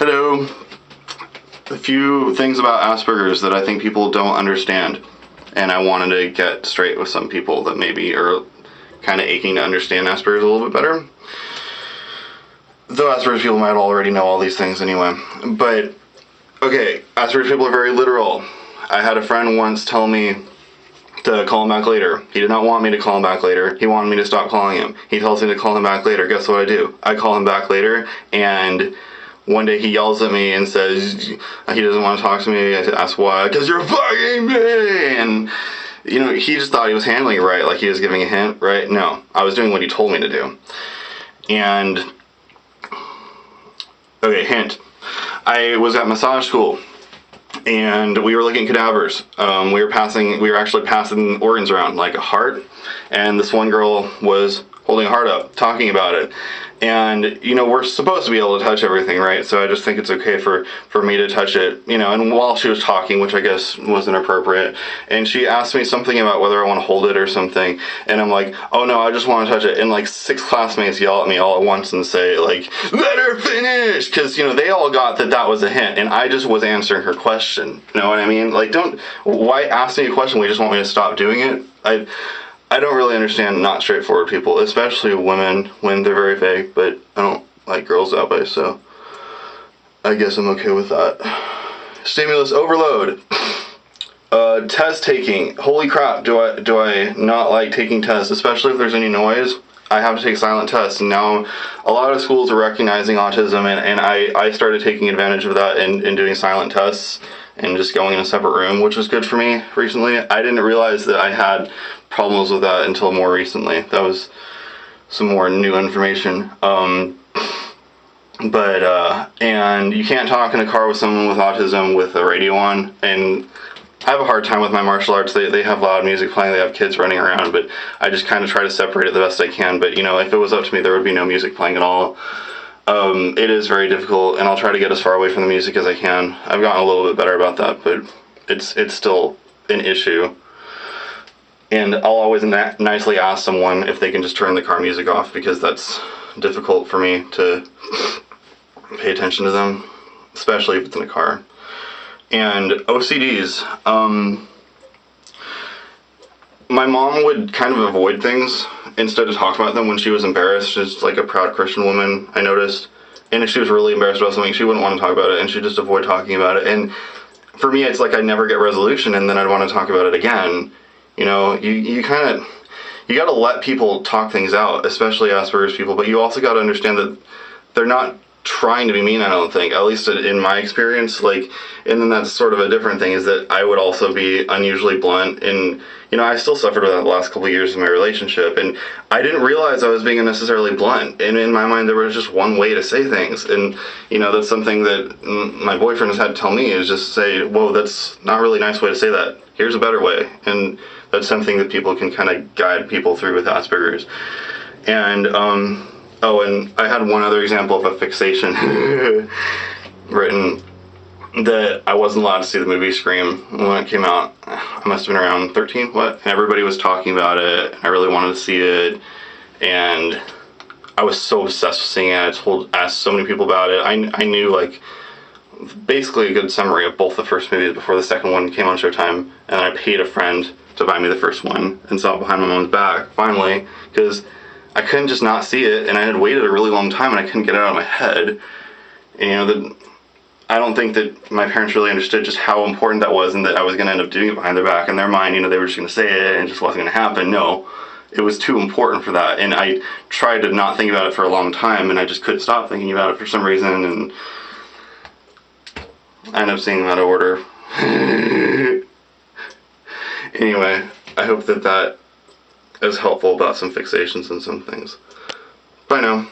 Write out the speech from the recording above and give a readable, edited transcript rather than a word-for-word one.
Hello. A few things about Asperger's that I think people don't understand, and I wanted to get straight with some people that maybe are kind of aching to understand Asperger's a little bit better. Though Asperger's people might already know all these things anyway. But, okay, Asperger's people are very literal. I had a friend once tell me to call him back later. He did not want me to call him back later. He wanted me to stop calling him. He tells me to call him back later. Guess what I do? I call him back later, and one day he yells at me and says he doesn't want to talk to me. I ask why. Because you're fucking me! And, you know, he just thought he was handling it right, like he was giving a hint, right? No, I was doing what he told me to do. And, okay, hint. I was at massage school, and we were looking at cadavers. We were actually passing organs around, like a heart, and this one girl was holding a heart up, talking about it. And, you know, we're supposed to be able to touch everything, right? So I just think it's okay for me to touch it, you know, and while she was talking, which I guess wasn't appropriate, and she asked me something about whether I want to hold it or something, and I'm like, oh no, I just want to touch it, and like 6 classmates yell at me all at once and say, like, let her finish, because, you know, they all got that was a hint, and I just was answering her question, you know what I mean? Like, why ask me a question when you just want me to stop doing it? I don't really understand not straightforward people, especially women when they're very vague, but I don't like girls that way, so I guess I'm okay with that. Stimulus overload. Test taking. Holy crap, do I not like taking tests, especially if there's any noise. I have to take silent tests, and now a lot of schools are recognizing autism, and I started taking advantage of that and doing silent tests and just going in a separate room, which was good for me recently. I didn't realize that I had problems with that until more recently. That was some more new information. And you can't talk in a car with someone with autism with the radio on, and I have a hard time with my martial arts. They have loud music playing, they have kids running around, but I just kind of try to separate it the best I can. But, you know, if it was up to me, there would be no music playing at all. It is very difficult, and I'll try to get as far away from the music as I can. I've gotten a little bit better about that, but it's still an issue. And I'll always nicely ask someone if they can just turn the car music off, because that's difficult for me to pay attention to them, especially if it's in a car. And OCDs. My mom would kind of avoid things instead of talk about them when she was embarrassed. She's like a proud Christian woman, I noticed. And if she was really embarrassed about something, she wouldn't want to talk about it, and she'd just avoid talking about it. And for me, it's like I never get resolution, and then I'd want to talk about it again. You know, you gotta let people talk things out, especially Asperger's people, but you also gotta understand that they're not trying to be mean, I don't think, at least in my experience. Like, and then that's sort of a different thing, is that I would also be unusually blunt, and, you know, I still suffered with that the last couple of years of my relationship, and I didn't realize I was being unnecessarily blunt, and in my mind there was just one way to say things, and, you know, that's something that my boyfriend has had to tell me, is just say, whoa, that's not really a nice way to say that, here's a better way. And that's something that people can kind of guide people through with Asperger's. And, and I had one other example of a fixation written, that I wasn't allowed to see the movie Scream when it came out. I must have been around 13, and everybody was talking about it, and I really wanted to see it, and I was so obsessed with seeing it. I asked so many people about it. I knew, like, basically a good summary of both the first movies before the second one came on Showtime, and I paid a friend to buy me the first one and saw it behind my mom's back, finally, because I couldn't just not see it, and I had waited a really long time, and I couldn't get it out of my head. And, you know, I don't think that my parents really understood just how important that was, and that I was going to end up doing it behind their back. In their mind, you know, they were just going to say it, and it just wasn't going to happen. No, it was too important for that, and I tried to not think about it for a long time, and I just couldn't stop thinking about it for some reason, and I ended up seeing them out of order. Anyway, I hope that is helpful about some fixations and some things. Bye now.